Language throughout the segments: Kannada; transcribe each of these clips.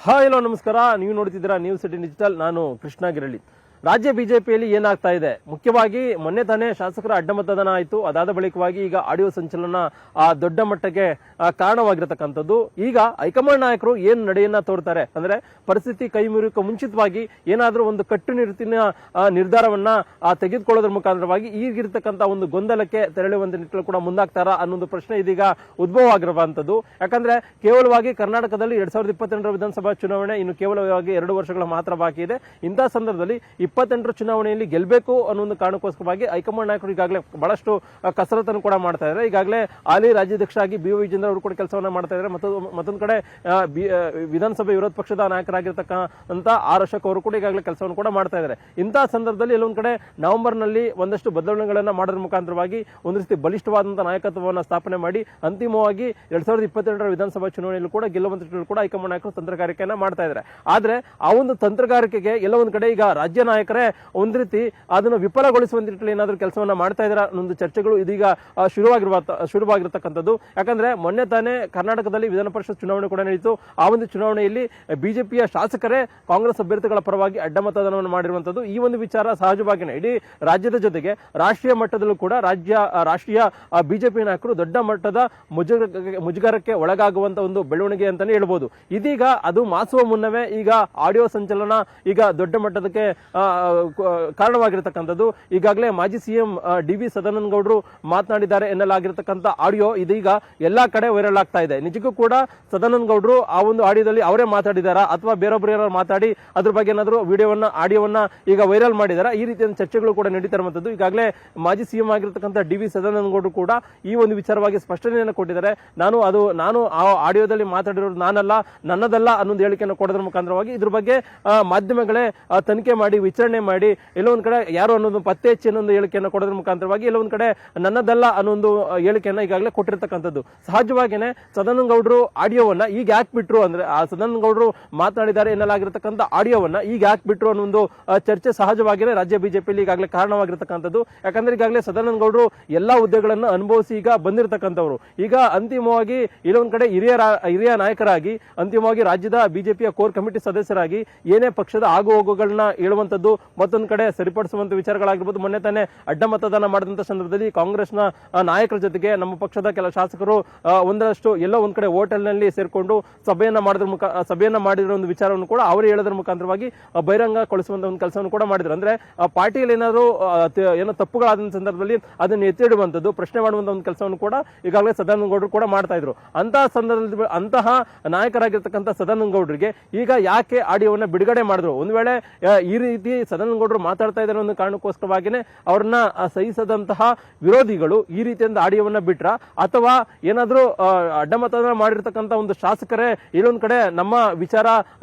ಹಾಯ್ ಹಲೋ ನಮಸ್ಕಾರ. ನೀವು ನೋಡ್ತಿದ್ದೀರಾ ನ್ಯೂಸ್ ಸಿಟಿ ಡಿಜಿಟಲ್. ನಾನು ಕೃಷ್ಣ ಗಿರಳ್ಳಿ. ರಾಜ್ಯ ಬಿಜೆಪಿಯಲ್ಲಿ ಏನಾಗ್ತಾ ಇದೆ, ಮುಖ್ಯವಾಗಿ ಮೊನ್ನೆ ತಾನೇ ಶಾಸಕರ ಅಡ್ಡಮತದಾನ ಆಯಿತು. ಅದಾದ ಬಳಿಕವಾಗಿ ಈಗ ಆಡಿಯೋ ಸಂಚಲನ ದೊಡ್ಡ ಮಟ್ಟಕ್ಕೆ ಕಾರಣವಾಗಿರತಕ್ಕಂಥದ್ದು. ಈಗ ಹೈಕಮಾಂಡ್ ನಾಯಕರು ಏನು ನಡೆಯನ್ನ ತೋರ್ತಾರೆ ಅಂದ್ರೆ, ಪರಿಸ್ಥಿತಿ ಕೈ ಮೀರೋಕೆ ಮುಂಚಿತವಾಗಿ ಏನಾದರೂ ಒಂದು ಕಟ್ಟುನಿಟ್ಟಿನ ನಿರ್ಧಾರವನ್ನ ತೆಗೆದುಕೊಳ್ಳೋದ್ರ ಮುಖಾಂತರವಾಗಿ ಈಗಿರ್ತಕ್ಕಂಥ ಒಂದು ಗೊಂದಲಕ್ಕೆ ತೆರಳುವಂತ ನಿಟ್ಟಿನಲ್ಲಿ ಕೂಡ ಮುಂದಾಗ್ತಾರಾ ಅನ್ನೊಂದು ಪ್ರಶ್ನೆ ಇದೀಗ ಉದ್ಭವ ಆಗಿರುವಂತದ್ದು. ಯಾಕಂದ್ರೆ ಕೇವಲವಾಗಿ ಕರ್ನಾಟಕದಲ್ಲಿ 2028ರ ವಿಧಾನಸಭಾ ಚುನಾವಣೆ ಇನ್ನು ಕೇವಲವಾಗಿ 2 ವರ್ಷಗಳ ಮಾತ್ರ ಬಾಕಿ ಇದೆ. ಇಂತಹ ಸಂದರ್ಭದಲ್ಲಿ 28ರ ಚುನಾವಣೆಯಲ್ಲಿ ಗೆಲ್ಲಬೇಕು ಅನ್ನೋ ಒಂದು ಕಾರಣಕ್ಕೋಸ್ಕರವಾಗಿ ಹೈಕಮಾಂಡ್ ನಾಯಕರು ಈಗಾಗಲೇ ಬಹಳಷ್ಟು ಕಸರತ್ತನ್ನು ಕೂಡ ಮಾಡ್ತಾ ಇದ್ದಾರೆ. ಈಗಾಗಲೇ ಹಾಲಿ ರಾಜ್ಯಾಧ್ಯಕ್ಷ ಆಗಿ ಬಿ ವಿಜೇಂದ್ರ ಅವರು ಕೂಡ ಕೆಲಸವನ್ನ ಮಾಡ್ತಾ ಇದ್ದಾರೆ. ಮತ್ತೊಂದು ಕಡೆ ವಿಧಾನಸಭೆ ವಿರೋಧ ಪಕ್ಷದ ನಾಯಕರಾಗಿರ್ತಕ್ಕಂಥ ಆರ್ ಅಶೋಕ್ ಅವರು ಕೂಡ ಈಗಾಗಲೇ ಕೆಲಸವನ್ನು ಕೂಡ ಮಾಡ್ತಾ ಇದ್ದಾರೆ. ಇಂತಹ ಸಂದರ್ಭದಲ್ಲಿ ಎಲ್ಲೊಂದು ಕಡೆ ನವೆಂಬರ್ನಲ್ಲಿ ಒಂದಷ್ಟು ಬದಲಾವಣೆಗಳನ್ನ ಮಾಡೋದ್ರ ಮುಖಾಂತರವಾಗಿ ಒಂದು ರೀತಿ ಬಲಿಷ್ಠವಾದಂತಹ ನಾಯಕತ್ವವನ್ನು ಸ್ಥಾಪನೆ ಮಾಡಿ ಅಂತಿಮವಾಗಿ 2022ರ ವಿಧಾನಸಭಾ ಚುನಾವಣೆಯಲ್ಲಿ ಕೂಡ ಗೆಲ್ಲುವಂತ ಕೂಡ ಹೈಕಮಾಂಡ್ ನಾಯಕರು ತಂತ್ರಗಾರಿಕೆಯನ್ನ ಮಾಡ್ತಾ ಇದ್ದಾರೆ. ಆದ್ರೆ ಆ ಒಂದು ತಂತ್ರಗಾರಿಕೆಗೆ ಎಲ್ಲ ಒಂದ್ ಕಡೆ ಈಗ ರಾಜ್ಯ ನಾಯಕರೇ ಒಂದ್ ರೀತಿ ಅದನ್ನು ವಿಫಲಗೊಳಿಸುವಂತ ನಿಟ್ಟಿನಲ್ಲಿ ಏನಾದರೂ ಕೆಲಸವನ್ನ ಮಾಡ್ತಾ ಇದ್ದಾರೆ ಅನ್ನೊಂದು ಚರ್ಚೆಗಳು ಇದೀಗ ಶುರುವಾಗಿರತಕ್ಕಂಥದ್ದು. ಯಾಕಂದ್ರೆ ಮೊನ್ನೆ ತಾನೇ ಕರ್ನಾಟಕದಲ್ಲಿ ವಿಧಾನ ಪರಿಷತ್ ಚುನಾವಣೆ ಕೂಡ ನಡೆಯಿತು. ಆ ಒಂದು ಚುನಾವಣೆಯಲ್ಲಿ ಬಿಜೆಪಿಯ ಶಾಸಕರೇ ಕಾಂಗ್ರೆಸ್ ಅಭ್ಯರ್ಥಿಗಳ ಪರವಾಗಿ ಅಡ್ಡಮತದಾನವನ್ನು ಮಾಡಿರುವಂತದ್ದು. ಈ ಒಂದು ವಿಚಾರ ಸಹಜವಾಗಿಯೇ ಇಡೀ ರಾಜ್ಯದ ಜೊತೆಗೆ ರಾಷ್ಟ್ರೀಯ ಮಟ್ಟದಲ್ಲೂ ಕೂಡ ರಾಷ್ಟ್ರೀಯ ಬಿಜೆಪಿ ನಾಯಕರು ದೊಡ್ಡ ಮಟ್ಟದ ಮುಜುಗರಕ್ಕೆ ಒಳಗಾಗುವಂತ ಒಂದು ಬೆಳವಣಿಗೆ ಅಂತಾನೆ ಹೇಳ್ಬೋದು. ಇದೀಗ ಅದು ಮಾಸುವ ಮುನ್ನವೇ ಈಗ ಆಡಿಯೋ ಸಂಚಲನ ಈಗ ದೊಡ್ಡ ಮಟ್ಟದಕ್ಕೆ ಕಾರಣವಾಗಿರತಕ್ಕಂಥದ್ದು. ಈಗಾಗಲೇ ಮಾಜಿ ಸಿಎಂ ಡಿ.ವಿ. ಸದಾನಂದ ಗೌಡರು ಮಾತನಾಡಿದ್ದಾರೆ ಎನ್ನಲಾಗಿರತಕ್ಕಂಥ ಆಡಿಯೋ ಇದೀಗ ಎಲ್ಲಾ ಕಡೆ ವೈರಲ್ ಆಗ್ತಾ ಇದೆ. ನಿಜಕ್ಕೂ ಕೂಡ ಸದಾನಂದ ಗೌಡರು ಆ ಒಂದು ಆಡಿಯೋದಲ್ಲಿ ಅವರೇ ಮಾತಾಡಿದಾರಾ ಅಥವಾ ಬೇರೊಬ್ಬರು ಯಾರು ಮಾತಾಡಿ ಅದ್ರ ಬಗ್ಗೆ ಏನಾದರೂ ಆಡಿಯೋವನ್ನ ಈಗ ವೈರಲ್ ಮಾಡಿದಾರಾ? ಈ ರೀತಿಯ ಚರ್ಚೆಗಳು ಕೂಡ ನಡೀತಾ ಇರುವಂತದ್ದು. ಈಗಾಗಲೇ ಮಾಜಿ ಸಿಎಂ ಆಗಿರತಕ್ಕಂಥ ಡಿ.ವಿ. ಸದಾನಂದ ಗೌಡರು ಕೂಡ ಈ ಒಂದು ವಿಚಾರವಾಗಿ ಸ್ಪಷ್ಟನೆಯನ್ನು ಕೊಟ್ಟಿದ್ದಾರೆ. ನಾನು ಆ ಆಡಿಯೋದಲ್ಲಿ ಮಾತಾಡಿರೋದು ನಾನಲ್ಲ, ನನ್ನದಲ್ಲ ಅನ್ನೊಂದು ಹೇಳಿಕೆಯನ್ನು ಕೊಡೋದ್ರ ಮುಖಾಂತರವಾಗಿ ಇದ್ರ ಬಗ್ಗೆ ಮಾಧ್ಯಮಗಳೇ ತನಿಖೆ ಮಾಡಿ ವಿಚಾರಣೆ ಮಾಡಿ ಎಲ್ಲೊಂದ್ ಕಡೆ ಯಾರು ಅನ್ನೋದು ಪತ್ತೆ ಹಚ್ಚಿ ಅನ್ನೊಂದು ಹೇಳಿಕೆಯನ್ನು ಕೊಡೋದ್ರ ಮುಖಾಂತರವಾಗಿ ಎಲ್ಲೊಂದ್ ಕಡೆ ನನ್ನದಲ್ಲ ಅನ್ನೊಂದು ಹೇಳಿಕೆಯನ್ನ ಈಗಾಗಲೇ ಕೊಟ್ಟಿರ್ತಕ್ಕಂಥದ್ದು. ಸಹಜವಾಗಿಯೇ ಸದಾನಂದ ಗೌಡರು ಆಡಿಯೋವನ್ನ ಈಗ ಯಾಕೆ ಬಿಟ್ರು ಅಂದ್ರೆ, ಆ ಸದಾನಂದ ಗೌಡರು ಮಾತನಾಡಿದ್ದಾರೆ ಎನ್ನಲಾಗಿರ್ತಕ್ಕಂಥ ಆಡಿಯೋವನ್ನ ಈಗ ಯಾಕೆ ಬಿಟ್ರು ಅನ್ನೋ ಒಂದು ಚರ್ಚೆ ಸಹಜವಾಗಿಯೇ ರಾಜ್ಯ ಬಿಜೆಪಿಯಲ್ಲಿ ಈಗಾಗಲೇ ಕಾರಣವಾಗಿರ್ತಕ್ಕಂಥದ್ದು. ಯಾಕಂದ್ರೆ ಈಗಾಗಲೇ ಸದಾನಂದ ಗೌಡರು ಎಲ್ಲಾ ಹುದ್ದೆಗಳನ್ನು ಅನುಭವಿಸಿ ಈಗ ಬಂದಿರತಕ್ಕಂಥವ್ರು. ಈಗ ಅಂತಿಮವಾಗಿ ಇಲ್ಲೊಂದ್ ಕಡೆ ಹಿರಿಯ ನಾಯಕರಾಗಿ ಅಂತಿಮವಾಗಿ ರಾಜ್ಯದ ಬಿಜೆಪಿಯ ಕೋರ್ ಕಮಿಟಿ ಸದಸ್ಯರಾಗಿ ಏನೇ ಪಕ್ಷದ ಆಗು ಹೋಗುಗಳನ್ನ ಹೇಳುವಂತದ್ದು, ಮತ್ತೊಂದು ಕಡೆ ಸರಿಪಡಿಸುವಂತ ವಿಚಾರಗಳಾಗಿರ್ಬೋದು. ಮೊನ್ನೆ ತಾನೇ ಅಡ್ಡ ಮತದಾನ ಮಾಡಿದಂತ ಸಂದರ್ಭದಲ್ಲಿ ಕಾಂಗ್ರೆಸ್ನ ನಾಯಕರ ಜೊತೆಗೆ ನಮ್ಮ ಪಕ್ಷದ ಕೆಲ ಶಾಸಕರು ಒಂದಷ್ಟು ಎಲ್ಲೋ ಒಂದ್ ಕಡೆ ಹೋಟೆಲ್ ನಲ್ಲಿ ಸೇರ್ಕೊಂಡು ಸಭೆಯನ್ನ ಮಾಡಿರೋ ಒಂದು ವಿಚಾರವನ್ನು ಕೂಡ ಅವರು ಹೇಳೋದ್ರ ಮುಖಾಂತರವಾಗಿ ಬಹಿರಂಗಗೊಳಿಸುವಂತ ಒಂದು ಕೆಲಸವನ್ನು ಕೂಡ ಮಾಡಿದ್ರು. ಅಂದ್ರೆ ಪಾರ್ಟಿಯಲ್ಲಿ ಏನಾದ್ರು ಏನೋ ತಪ್ಪುಗಳಾದ ಸಂದರ್ಭದಲ್ಲಿ ಅದನ್ನು ಎತ್ತಿಡುವಂತದ್ದು, ಪ್ರಶ್ನೆ ಮಾಡುವಂತ ಒಂದು ಕೆಲಸವನ್ನು ಕೂಡ ಈಗಾಗಲೇ ಸದಾನಂದ ಗೌಡರು ಕೂಡ ಮಾಡ್ತಾ ಇದ್ರು. ಅಂತಹ ಸಂದರ್ಭದಲ್ಲಿ ಅಂತಹ ನಾಯಕರಾಗಿರ್ತಕ್ಕಂಥ ಸದಾನಂದ ಗೌಡರಿಗೆ ಈಗ ಯಾಕೆ ಆಡಿಯೋವನ್ನ ಬಿಡುಗಡೆ ಮಾಡಿದ್ರು? ಒಂದ್ ವೇಳೆ ಈ ರೀತಿ ಸದಾನಂದ ಗೌಡರು ಮಾತಾಡ್ತಾ ಇದ್ದಾರೆ ಅನ್ನೋ ಕಾರಣಕ್ಕೋಸ್ಕರವಾಗಿನೇ ಅವ್ರನ್ನ ಸಹಿಸದಂತಹ ವಿರೋಧಿಗಳು ಈ ರೀತಿಯಿಂದ ಆಡಿಯೋವನ್ನ ಬಿಟ್ರ, ಅಥವಾ ಏನಾದ್ರೂ ಅಡ್ಡಮತದಾನ ಮಾಡಿರ್ತಕ್ಕಂಥ ಒಂದು ಶಾಸಕರೇ ಇಲ್ಲೊಂದ್ ಕಡೆ ನಮ್ಮ ವಿಚಾರ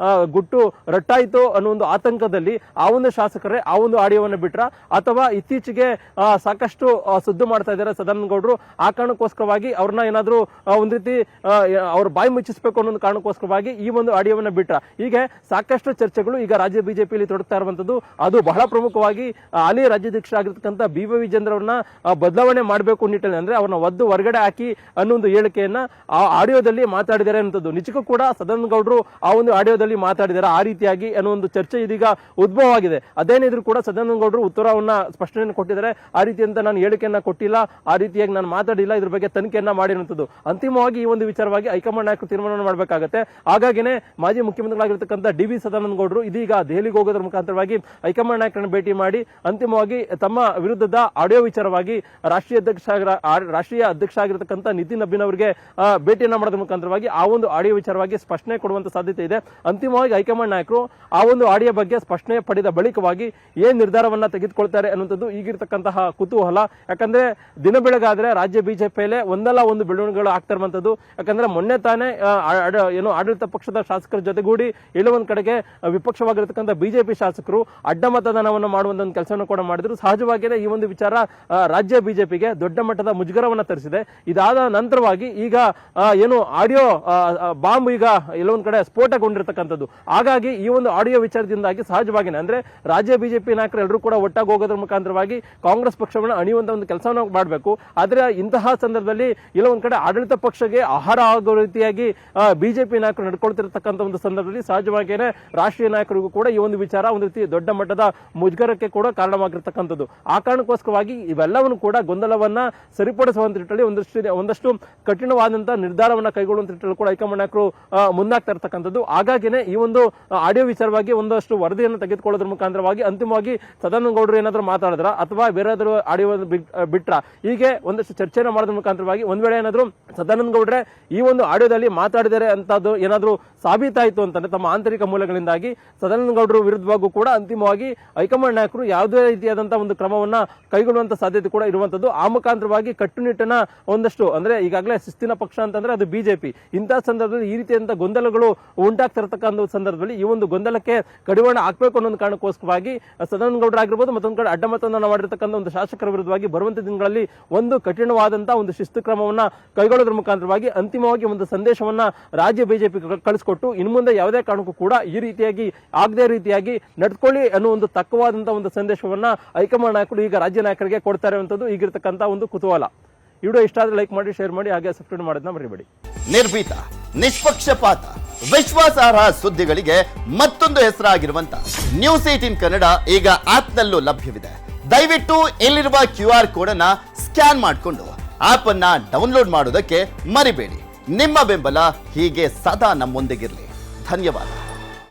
ಗುಟ್ಟು ರಟ್ಟಾಯಿತು ಅನ್ನೋ ಒಂದು ಆತಂಕದಲ್ಲಿ ಆ ಒಂದು ಶಾಸಕರೇ ಆ ಒಂದು ಆಡಿಯೋವನ್ನ ಬಿಟ್ರ, ಅಥವಾ ಇತ್ತೀಚೆಗೆ ಸಾಕಷ್ಟು ಸುದ್ದು ಮಾಡ್ತಾ ಇದ್ದಾರೆ ಸದಾನಂದ ಗೌಡರು, ಆ ಕಾರಣಕ್ಕೋಸ್ಕರವಾಗಿ ಅವ್ರನ್ನ ಏನಾದ್ರೂ ಒಂದ್ ರೀತಿ ಅವ್ರ ಬಾಯಿ ಮುಚ್ಚಿಸಬೇಕು ಅನ್ನೋ ಕಾರಣಕ್ಕೋಸ್ಕರವಾಗಿ ಈ ಒಂದು ಆಡಿಯೋವನ್ನ ಬಿಟ್ರ. ಹೀಗೆ ಸಾಕಷ್ಟು ಚರ್ಚೆಗಳು ಈಗ ರಾಜ್ಯ ಬಿಜೆಪಿಯಲ್ಲಿ ತೊಡಗ್ತಾ ಇರುವಂತದ್ದು. ಅದು ಬಹಳ ಪ್ರಮುಖವಾಗಿ ಹಾಲಿ ರಾಜ್ಯಾಧ್ಯಕ್ಷ ಆಗಿರ್ತಕ್ಕಂಥ ಬಿ.ವಿ. ವಿಜೇಂದ್ರ ಅವ್ರನ್ನ ಬದಲಾವಣೆ ಮಾಡಬೇಕು ನಿಟ್ಟಿನಲ್ಲಿ, ಅಂದ್ರೆ ಅವ್ರನ್ನ ಒದ್ದು ಹೊರಗಡೆ ಹಾಕಿ ಅನ್ನೊಂದು ಹೇಳಿಕೆಯನ್ನ ಆ ಆಡಿಯೋದಲ್ಲಿ ಮಾತಾಡಿದ್ದಾರೆ ಅನ್ನೋದು. ನಿಜಕ್ಕೂ ಕೂಡ ಸದಾನಂದ ಗೌಡರು ಆ ಒಂದು ಆಡಿಯೋದಲ್ಲಿ ಮಾತಾಡಿದ್ದಾರೆ ಆ ರೀತಿಯಾಗಿ ಅನ್ನೋ ಒಂದು ಚರ್ಚೆ ಇದೀಗ ಉದ್ಭವ ಆಗಿದೆ. ಅದೇನಿದ್ರು ಕೂಡ ಸದಾನಂದ ಗೌಡರು ಉತ್ತರವನ್ನ ಸ್ಪಷ್ಟನೆಯನ್ನು ಕೊಟ್ಟಿದ್ದಾರೆ. ಆ ರೀತಿ ಅಂತ ನಾನು ಹೇಳಿಕೆಯನ್ನ ಕೊಟ್ಟಿಲ್ಲ, ಆ ರೀತಿಯಾಗಿ ನಾನು ಮಾತಾಡಿಲ್ಲ, ಇದ್ರ ಬಗ್ಗೆ ತನಿಖೆಯನ್ನ ಮಾಡಿರುವಂತದ್ದು. ಅಂತಿಮವಾಗಿ ಈ ಒಂದು ವಿಚಾರವಾಗಿ ಹೈಕಮಾಂಡ್ ನಾಯಕರು ತೀರ್ಮಾನ ಮಾಡಬೇಕಾಗುತ್ತೆ. ಹಾಗಾಗಿನೇ ಮಾಜಿ ಮುಖ್ಯಮಂತ್ರಿಗಳಾಗಿರ್ತಕ್ಕಂಥ ಡಿ.ವಿ. ಸದಾನಂದ ಗೌಡರು ಇದೀಗ ದೆಹಲಿಗೆ ಹೋಗೋದ್ರ ಮುಖಾಂತರವಾಗಿ ಹೈಕಮಾಂಡ್ ನಾಯಕರನ್ನು ಭೇಟಿ ಮಾಡಿ ಅಂತಿಮವಾಗಿ ತಮ್ಮ ವಿರುದ್ಧದ ಆಡಿಯೋ ವಿಚಾರವಾಗಿ ರಾಷ್ಟ್ರೀಯ ಅಧ್ಯಕ್ಷ ಆಗಿರತಕ್ಕಂಥ ನಿತಿನ್ ನಬೀನ್ ಅವರಿಗೆ ಭೇಟಿಯನ್ನ ಮಾಡೋದ್ರ ಮುಖಾಂತರವಾಗಿ ಆ ಒಂದು ಆಡಿಯೋ ವಿಚಾರವಾಗಿ ಸ್ಪಷ್ಟನೆ ಕೊಡುವಂತ ಸಾಧ್ಯತೆ ಇದೆ. ಅಂತಿಮವಾಗಿ ಹೈಕಮಾಂಡ್ ನಾಯಕರು ಆ ಒಂದು ಆಡಿಯೋ ಬಗ್ಗೆ ಸ್ಪಷ್ಟನೆ ಪಡೆದ ಬಳಿಕವಾಗಿ ಏನ್ ನಿರ್ಧಾರವನ್ನ ತೆಗೆದುಕೊಳ್ತಾರೆ ಅನ್ನುವಂಥದ್ದು ಈಗಿರ್ತಕ್ಕಂತಹ ಕುತೂಹಲ. ಯಾಕಂದ್ರೆ ದಿನ ಬೆಳಗಾದ್ರೆ ರಾಜ್ಯ ಬಿಜೆಪಿಯಲ್ಲೇ ಒಂದಲ್ಲ ಒಂದು ಬೆಳವಣಿಗೆಗಳು ಆಗ್ತಾ ಇರುವಂತದ್ದು. ಯಾಕಂದ್ರೆ ಮೊನ್ನೆ ತಾನೇ ಆಡಳಿತ ಪಕ್ಷದ ಶಾಸಕರ ಜೊತೆಗೂಡಿ ಎಲ್ಲೋ ಒಂದ್ ಕಡೆಗೆ ವಿಪಕ್ಷವಾಗಿರ್ತಕ್ಕಂಥ ಬಿಜೆಪಿ ಶಾಸಕರು ಅಡ್ಡ ಮತದಾನವನ್ನು ಮಾಡುವಂತ ಒಂದು ಕೆಲಸವನ್ನು ಕೂಡ ಮಾಡಿದ್ರು. ಸಹಜವಾಗಿಯೇ ಈ ಒಂದು ವಿಚಾರ ರಾಜ್ಯ ಬಿಜೆಪಿಗೆ ದೊಡ್ಡ ಮಟ್ಟದ ಮುಜುಗರವನ್ನ ತರಿಸಿದೆ. ಇದಾದ ನಂತರವಾಗಿ ಈಗ ಏನು ಆಡಿಯೋ ಬಾಂಬ್ ಈಗ ಎಲ್ಲೊಂದ್ ಕಡೆ ಸ್ಫೋಟಗೊಂಡಿರ್ತಕ್ಕಂಥದ್ದು. ಹಾಗಾಗಿ ಈ ಒಂದು ಆಡಿಯೋ ವಿಚಾರದಿಂದಾಗಿ ಸಹಜವಾಗಿನೇ ಅಂದ್ರೆ ರಾಜ್ಯ ಬಿಜೆಪಿ ನಾಯಕರು ಎಲ್ಲರೂ ಕೂಡ ಒಟ್ಟಾಗಿ ಹೋಗೋದ್ರ ಮುಖಾಂತರವಾಗಿ ಕಾಂಗ್ರೆಸ್ ಪಕ್ಷವನ್ನು ಅಣಿಯುವಂತ ಒಂದು ಕೆಲಸವನ್ನು ಮಾಡಬೇಕು. ಆದ್ರೆ ಇಂತಹ ಸಂದರ್ಭದಲ್ಲಿ ಇಲ್ಲ ಒಂದ್ ಕಡೆ ಆಡಳಿತ ಪಕ್ಷಕ್ಕೆ ಆಹಾರ ಆಗೋ ರೀತಿಯಾಗಿ ಬಿಜೆಪಿ ನಾಯಕರು ನಡ್ಕೊಳ್ತಿರ್ತಕ್ಕಂಥ ಒಂದು ಸಂದರ್ಭದಲ್ಲಿ ಸಹಜವಾಗಿಯೇ ರಾಷ್ಟ್ರೀಯ ನಾಯಕರಿಗೂ ಕೂಡ ಈ ಒಂದು ವಿಚಾರ ಒಂದು ರೀತಿ ದೊಡ್ಡ ಮಟ್ಟದ ಮುಜುಗರಕ್ಕೆ ಕೂಡ ಕಾರಣವಾಗಿರ್ತಕ್ಕಂಥದ್ದು. ಆ ಕಾರಣಕ್ಕೋಸ್ಕರವಾಗಿ ಇವೆಲ್ಲವನ್ನು ಕೂಡ ಗೊಂದಲವನ್ನ ಸರಿಪಡಿಸುವಂತ ನಿಟ್ಟಿನಲ್ಲಿ ಒಂದಷ್ಟು ಕಠಿಣವಾದಂತಹ ನಿರ್ಧಾರವನ್ನ ಕೈಗೊಳ್ಳುವಂತ ನಿಟ್ಟಿನಲ್ಲಿ ಕೂಡ ಹೈಕಮಾಂಡ್ ನಾಯಕರು ಮುಂದಾಗ್ತಾ ಇರ್ತಕ್ಕಂಥದ್ದು. ಹಾಗಾಗಿನೇ ಈ ಒಂದು ಆಡಿಯೋ ವಿಚಾರವಾಗಿ ಒಂದಷ್ಟು ವರದಿಯನ್ನು ತೆಗೆದುಕೊಳ್ಳೋದ್ರ ಮುಖಾಂತರವಾಗಿ ಅಂತಿಮವಾಗಿ ಸದಾನಂದ ಗೌಡರು ಏನಾದರೂ ಮಾತಾಡಿದ್ರ ಅಥವಾ ಬೇರೆಯಾದರೂ ಆಡಿಯೋ ಬಿಟ್ರ ಹೀಗೆ ಒಂದಷ್ಟು ಚರ್ಚೆಯನ್ನು ಮಾಡೋದ್ರ ಮುಖಾಂತರವಾಗಿ ಒಂದ್ ವೇಳೆ ಏನಾದ್ರು ಸದಾನಂದ ಗೌಡ್ರೆ ಈ ಒಂದು ಆಡಿಯೋದಲ್ಲಿ ಮಾತಾಡಿದರೆ ಅಂತದ್ದು ಏನಾದ್ರು ಸಾಬೀತಾಯಿತು ಅಂತಂದ್ರೆ ತಮ್ಮ ಆಂತರಿಕ ಮೂಲಗಳಿಂದಾಗಿ ಸದಾನಂದ ಗೌಡರು ವಿರುದ್ಧವಾಗೂ ಕೂಡ ಅಂತಿಮವಾಗಿ ಹೈಕಮಾಂಡ್ ನಾಯಕರು ಯಾವುದೇ ರೀತಿಯಾದಂತಹ ಒಂದು ಕ್ರಮವನ್ನ ಕೈಗೊಳ್ಳುವಂತ ಸಾಧ್ಯತೆ ಕೂಡ ಇರುವಂತದ್ದು. ಆ ಮುಖಾಂತರವಾಗಿ ಕಟ್ಟುನಿಟ್ಟಿನ ಒಂದಷ್ಟು ಅಂದ್ರೆ ಈಗಾಗಲೇ ಶಿಸ್ತಿನ ಪಕ್ಷ ಅಂತಂದ್ರೆ ಅದು ಬಿಜೆಪಿ. ಇಂತಹ ಸಂದರ್ಭದಲ್ಲಿ ಈ ರೀತಿಯಾದಂತಹ ಗೊಂದಲಗಳು ಉಂಟಾಗ್ತಿರತಕ್ಕಂಥ ಸಂದರ್ಭದಲ್ಲಿ ಈ ಒಂದು ಗೊಂದಲಕ್ಕೆ ಕಡಿವಾಣ ಹಾಕಬೇಕು ಅನ್ನೋ ಕಾರಣಕ್ಕೋಸ್ಕರವಾಗಿ ಸದಾನಂದ ಗೌಡರು ಆಗಿರ್ಬೋದು ಮತ್ತೊಂದು ಕಡೆ ಅಡ್ಡ ಮತದಾನ ಮಾಡಿರ್ತಕ್ಕಂಥ ಒಂದು ಶಾಸಕರ ವಿರುದ್ಧವಾಗಿ ಬರುವಂತ ದಿನಗಳಲ್ಲಿ ಒಂದು ಕಠಿಣವಾದಂತಹ ಒಂದು ಶಿಸ್ತು ಕ್ರಮವನ್ನ ಕೈಗೊಳ್ಳೋದ್ರ ಮುಖಾಂತರವಾಗಿ ಅಂತಿಮವಾಗಿ ಒಂದು ಸಂದೇಶವನ್ನ ರಾಜ್ಯ ಬಿಜೆಪಿ ಕಳಿಸ್ಕೊಟ್ಟು ಇನ್ನು ಮುಂದೆ ಯಾವುದೇ ಕಾರಣಕ್ಕೂ ಕೂಡ ಈ ರೀತಿಯಾಗಿ ಆಗದೇ ರೀತಿಯಾಗಿ ನಡೆದುಕೊಳ್ಳಿ ಅನ್ನೋ ಒಂದು ತಕ್ಕವಾದಂತಹ ಒಂದು ಸಂದೇಶವನ್ನ ಹೈಕಮಾಂಡ್ ನಾಯಕರು ಈಗ ರಾಜ್ಯ ನಾಯಕರಿಗೆ ಕೊಡ್ತಾರೆ ಅಂತದ್ದು ಈಗಿರ್ತಕ್ಕಂಥ ಒಂದು ಕುತೂಹಲ. ವಿಡಿಯೋ ಇಷ್ಟ ಆದ್ರೆ ಲೈಕ್ ಮಾಡಿ, ಶೇರ್ ಮಾಡಿ, ಹಾಗೆ ಸಬ್ಸ್ಕ್ರೈಬ್ ಮಾಡೋದನ್ನ ಮರಿಬೇಡಿ. ನಿರ್ಭೀತ, ನಿಷ್ಪಕ್ಷಪಾತ, ವಿಶ್ವಾಸಾರ್ಹ ಸುದ್ದಿಗಳಿಗೆ ಮತ್ತೊಂದು ಹೆಸರಾಗಿರುವಂತ ನ್ಯೂಸ್ 18 ಕನ್ನಡ ಈಗ ಆಪ್ನಲ್ಲೂ ಲಭ್ಯವಿದೆ. ದಯವಿಟ್ಟು ಇಲ್ಲಿರುವ QR ಕೋಡ್ ಅನ್ನ ಸ್ಕ್ಯಾನ್ ಮಾಡಿಕೊಂಡು ಆಪ್ ಅನ್ನ ಡೌನ್ಲೋಡ್ ಮಾಡೋದಕ್ಕೆ ಮರಿಬೇಡಿ. ನಿಮ್ಮ ಬೆಂಬಲ ಹೀಗೆ ಸದಾ ನಮ್ಮೊಂದಿಗಿರಲಿ. ಧನ್ಯವಾದ.